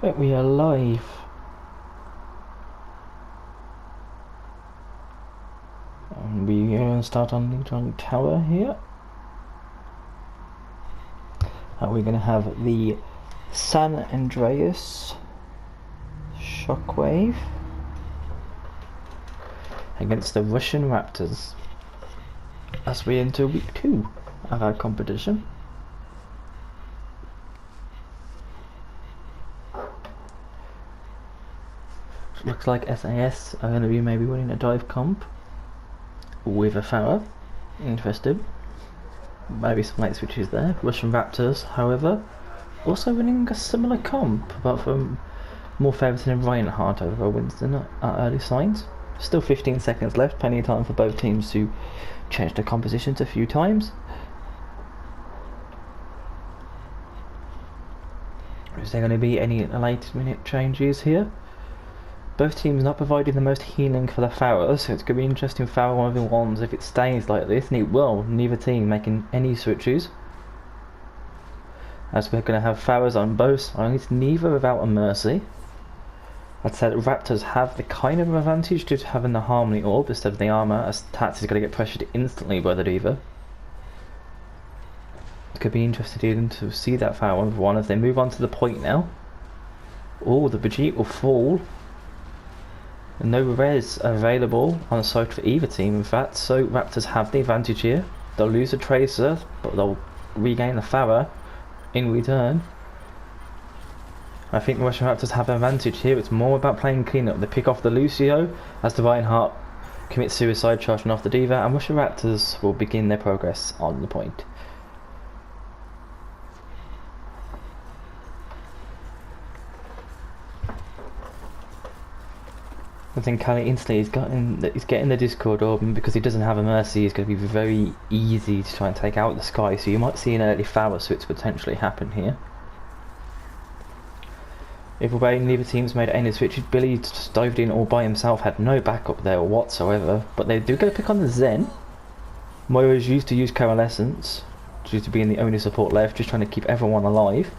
Right, we are live. And we're going to start on Neutron Tower here. We're going to have the San Andreas Shockwave against the Russian Raptors as we enter week 2 of our competition. Looks like SAS are going to be maybe winning a dive comp with a Farah. Interested. Maybe some late switches there. Russian Raptors, however, also winning a similar comp, apart from more favouring Reinhardt over Winston at early signs. Still 15 seconds left, plenty of time for both teams to change their compositions a few times. Is there going to be any late minute changes here? Both teams not providing the most healing for the Farah, so it's going to be interesting Farah 1v1s if it stays like this, and it will, neither team making any switches. As we're going to have Farahs on both sides, neither without a Mercy. I'd say that Raptors have the kind of advantage due to having the Harmony Orb instead of the armour, as Tats is going to get pressured instantly by the Diva. It could be interesting to see that Farah 1v1 as they move on to the point now. Oh, the Brigitte will fall. No res available on the side for either team, in fact, so Raptors have the advantage here. They'll lose the Tracer, but they'll regain the Farah in return. I think the Russian Raptors have an advantage here. It's more about playing clean up. They pick off the Lucio as the Reinhardt commits suicide, charging off the Diva, and Russian Raptors will begin their progress on the point. I think Kali instantly he's getting the Discord orb, and because he doesn't have a Mercy, it's going to be very easy to try and take out the Sky, so you might see an early Farah switch potentially happen here. If neither team's made any switches, Billy just dived in all by himself, had no backup there whatsoever, but they do get a pick on the Zen. Moira's used to use Coalescence, due to being the only support left, just trying to keep everyone alive.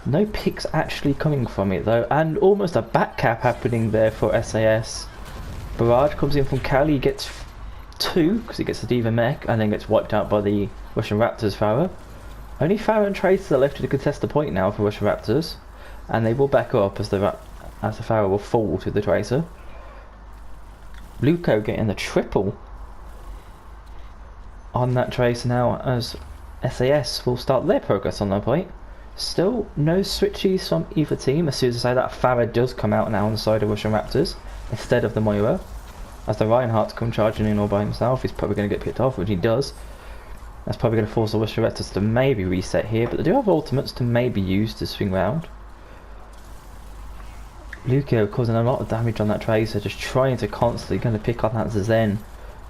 No picks actually coming from it though, and almost a back cap happening there for SAS. Barrage comes in from Kali, gets 2 because he gets the Diva mech, and then gets wiped out by the Russian Raptors Farah. Only Farah and Tracer are left to contest the point now for Russian Raptors, and they will back up as the Farah will fall to the Tracer. Luco getting the triple on that Tracer now as SAS will start their progress on that point. Still no switches from either team as soon as I say that Farah does come out now on the side of Russian Raptors instead of the Moira. As the Reinhardt come charging in all by himself, he's probably going to get picked off, which he does. That's probably going to force the Russian Raptors to maybe reset here, but they do have ultimates to maybe use to swing round. Lucio causing a lot of damage on that Tracer, just trying to constantly going to pick on that Zen,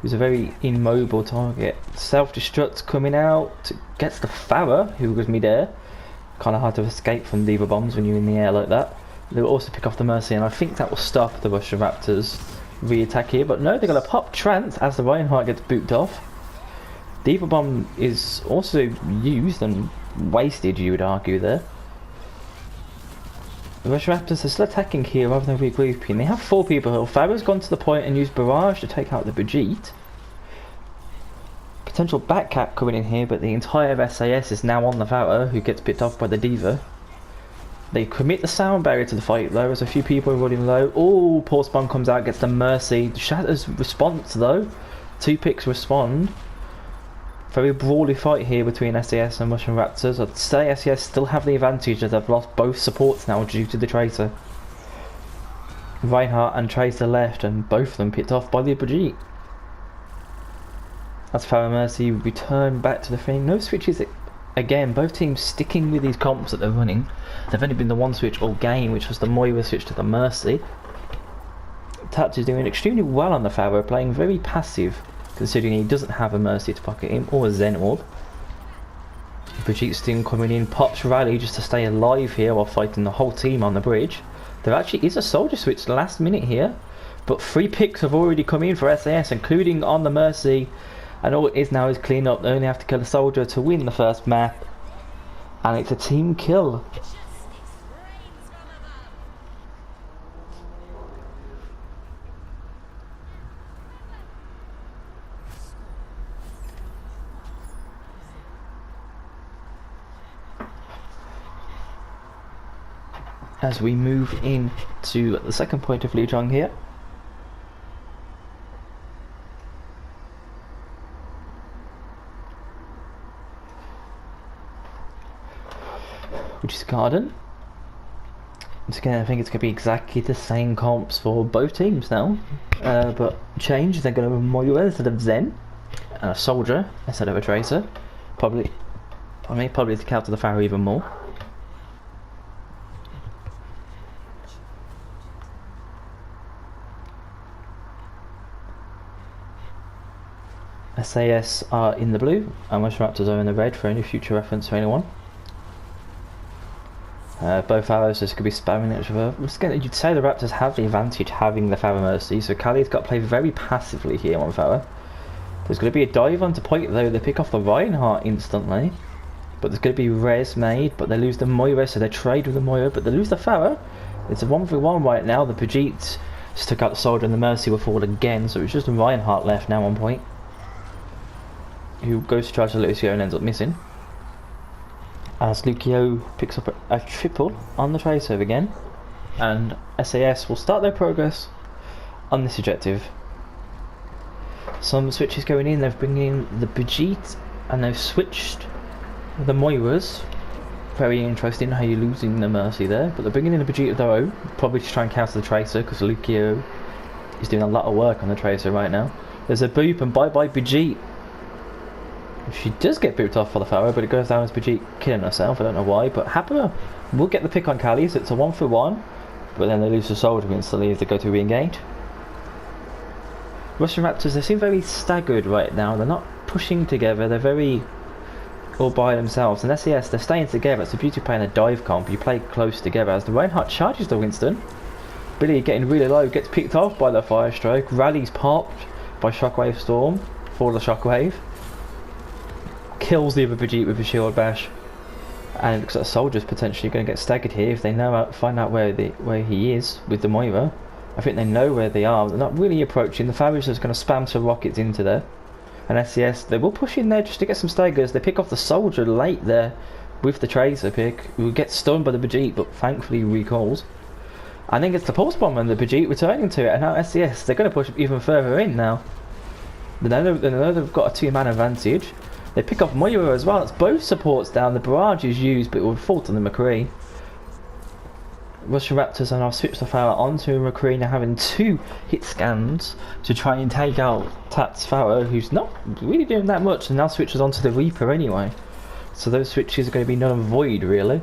who's a very immobile target. Self-destruct coming out, gets the Farah, who was mid-air. Kind of hard to escape from Diva bombs when you're in the air like that. They will also pick off the Mercy, and I think that will stop the Russian Raptors re-attack here, but no, they're going to pop Trance as the Reinhardt gets booped off. Diva bomb is also used and wasted, you would argue there. The Russian Raptors are still attacking here rather than regrouping. They have 4 people here. Farah's gone to the point and used Barrage to take out the Brigitte. Potential back cap coming in here, but the entire SAS is now on the Farah, who gets picked off by the Diva. They commit the sound barrier to the fight though, as a few people are running low. Oh, Pulse Bomb comes out, gets the Mercy. Shatter's response though. 2 picks respond. Very brawly fight here between SAS and Russian Raptors. I'd say SAS still have the advantage as they've lost both supports now due to the Tracer. Reinhardt and Tracer left, and both of them picked off by the Brigitte. As Farah Mercy return back to the thing. No switches again, both teams sticking with these comps that they're running. They've only been the one switch all game, which was the Moira switch to the Mercy. Tats is doing extremely well on the Farah, playing very passive, considering he doesn't have a Mercy to pocket him, or a Zen Orb. Brigitte still coming in, pops Rally just to stay alive here while fighting the whole team on the bridge. There actually is a soldier switch last minute here, but 3 picks have already come in for SAS, including on the Mercy. And all it is now is clean up. They only have to kill a soldier to win the first map. And it's a team kill. as we move into the second point of Lijiang here. Which is Garden. Once again, I think it's going to be exactly the same comps for both teams now. But change, they're going to have Moira instead of Zen. And a Soldier instead of a Tracer. Probably to counter the Pharaoh even more. SAS are in the blue, and most Raptors are in the red for any future reference for anyone. Both arrows just could be spamming each other. You'd say the Raptors have the advantage having the Pharaoh Mercy, so Kali's got to play very passively here on Pharaoh. There's going to be a dive onto point though, they pick off the Reinhardt instantly. But there's going to be res made, but they lose the Moira, so they trade with the Moira, but they lose the Pharaoh. It's a 1v1 right now, the Pajit stuck out the Soldier and the Mercy will fall again, so it's just a Reinhardt left now on point. Who goes to charge the Lucio and ends up missing. As Lucio picks up a triple on the Tracer again, and SAS will start their progress on this objective. Some switches going in, they've bringing in the Pajit and they've switched the Moiras. Very interesting how you're losing the Mercy there, but they're bringing in a Pajit of their own, probably to try and counter the Tracer because Lucio is doing a lot of work on the Tracer right now. There's a boop and bye bye Pajit. She does get booped off for the Pharaoh, but it goes down as Pajit killing herself. I don't know why, but Happer will get the pick on Kali, so it's a 1-for-1. But then they lose the Soldier instantly if they go to re-engage. Russian Raptors, they seem very staggered right now. They're not pushing together, they're very all by themselves. And SES, they're staying together. It's the beauty of playing a dive comp. You play close together. As the Reinhardt charges the Winston, Billy getting really low, gets picked off by the Firestroke. Rally's popped by Shockwave Storm for the Shockwave. Kills the other Pajit with a shield bash, and it looks like the Soldier's potentially going to get staggered here if they find out where he is with the Moira. I think they know where they are. They're not really approaching. The Pharaoh's just going to spam some rockets into there, and SES they will push in there just to get some staggers. They pick off the Soldier late there with the Tracer pick, who gets stunned by the Pajit, but thankfully recalls. And then gets the Pulse Bomb and the Pajit returning to it, and now SES they're going to push even further in now. They know they've got a 2-man advantage. They pick off Moira as well. It's both supports down. The barrage is used, but it will fall to the McCree. Russian Raptors are now switched the Pharaoh onto McCree, now having 2 hit scans to try and take out Tat's Pharaoh, who's not really doing that much, and now switches onto the Reaper anyway. So those switches are going to be null and void, really.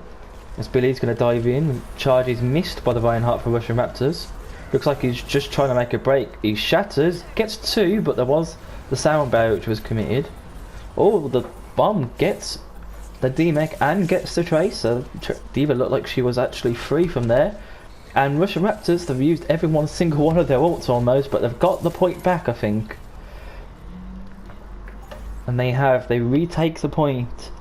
As Billy's going to dive in. Charge is missed by the Reinhardt for Russian Raptors. Looks like he's just trying to make a break. He shatters, gets 2, but there was the sound barrier which was committed. Oh, the bomb gets the D-Mech and gets the Tracer. Diva looked like she was actually free from there. And Russian Raptors, they've used every single one of their ults almost, but they've got the point back, I think. And they retake the point.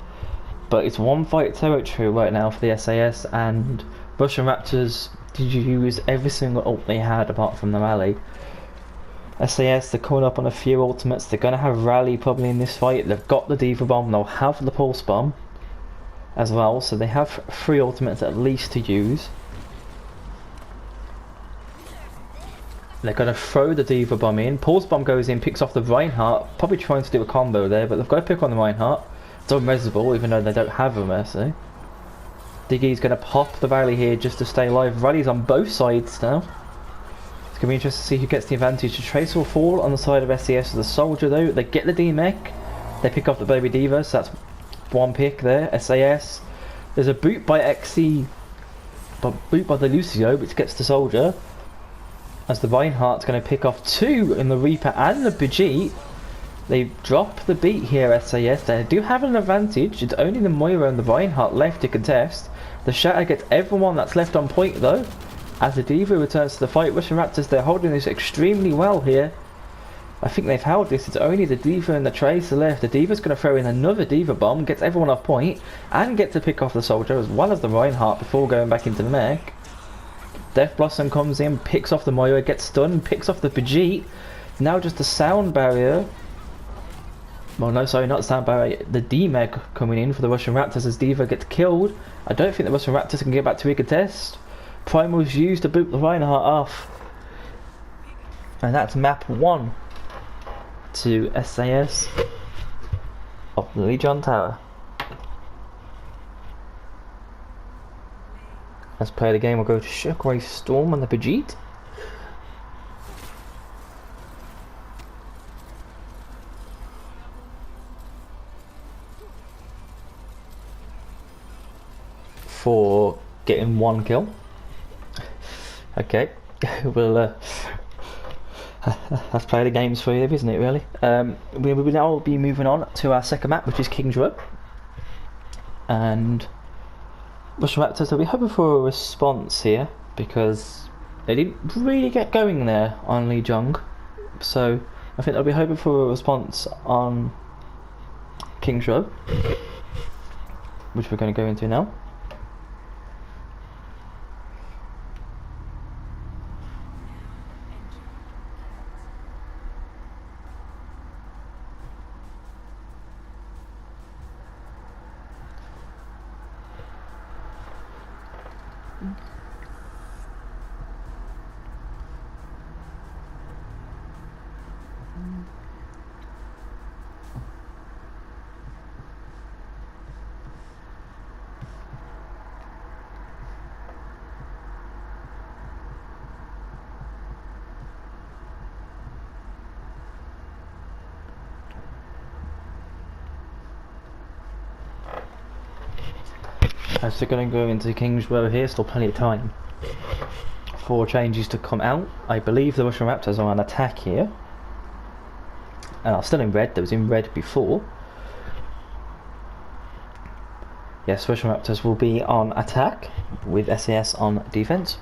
But it's one fight territory right now for the SAS, and Russian Raptors did use every single ult they had apart from the rally. SAS, they're coming up on a few ultimates. They're going to have Rally probably in this fight. They've got the Diva Bomb. They'll have the Pulse Bomb as well. So they have 3 ultimates at least to use. They're going to throw the Diva Bomb in. Pulse Bomb goes in, picks off the Reinhardt. Probably trying to do a combo there, but they've got to pick on the Reinhardt. It's unresable, even though they don't have a Mercy. Diggy's going to pop the Rally here just to stay alive. Rally's on both sides now. It's going to be interesting to see who gets the advantage. The Tracer will fall on the side of SES as the Soldier though. They get the D-Mech. They pick off the Baby Diva, so that's 1 pick there. SAS. There's a boot by XC, but boot by the Lucio, which gets the Soldier. As the Reinhardt's going to pick off 2 in the Reaper and the Pajit. They drop the beat here, SAS. They do have an advantage. It's only the Moira and the Reinhardt left to contest. The Shatter gets everyone that's left on point though. As the Diva returns to the fight, Russian Raptors, they're holding this extremely well here. I think they've held this. It's only the Diva and the Tracer left. The Diva's going to throw in another Diva Bomb, gets everyone off point, and gets to pick off the Soldier as well as the Reinhardt before going back into the mech. Death Blossom comes in, picks off the Moira, gets stunned, picks off the Pajit. Now just a sound barrier. Well, no, sorry, not sound barrier. The D-Mech coming in for the Russian Raptors as Diva gets killed. I don't think the Russian Raptors can get back to recontest. Prime was used to boot the Reinhardt off. And that's map 1 to SAS of the Legion Tower. Let's play the game. We'll go to Shockwave Storm on the Pajit. For getting 1 kill. Okay, we'll let's play the games for you, isn't it? Really. We will now be moving on to our second map, which is King's Row, and Russian Raptors will be hoping for a response here because they didn't really get going there on Lee Jong, so I think they'll be hoping for a response on King's Row, which we're going to go into now. As they're going to go into King's Row here, still plenty of time for changes to come out. I believe the Russian Raptors are on attack here, and are still in red. They was in red before. Yes, Russian Raptors will be on attack with SAS on defense.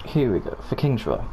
Here we go for King's Row.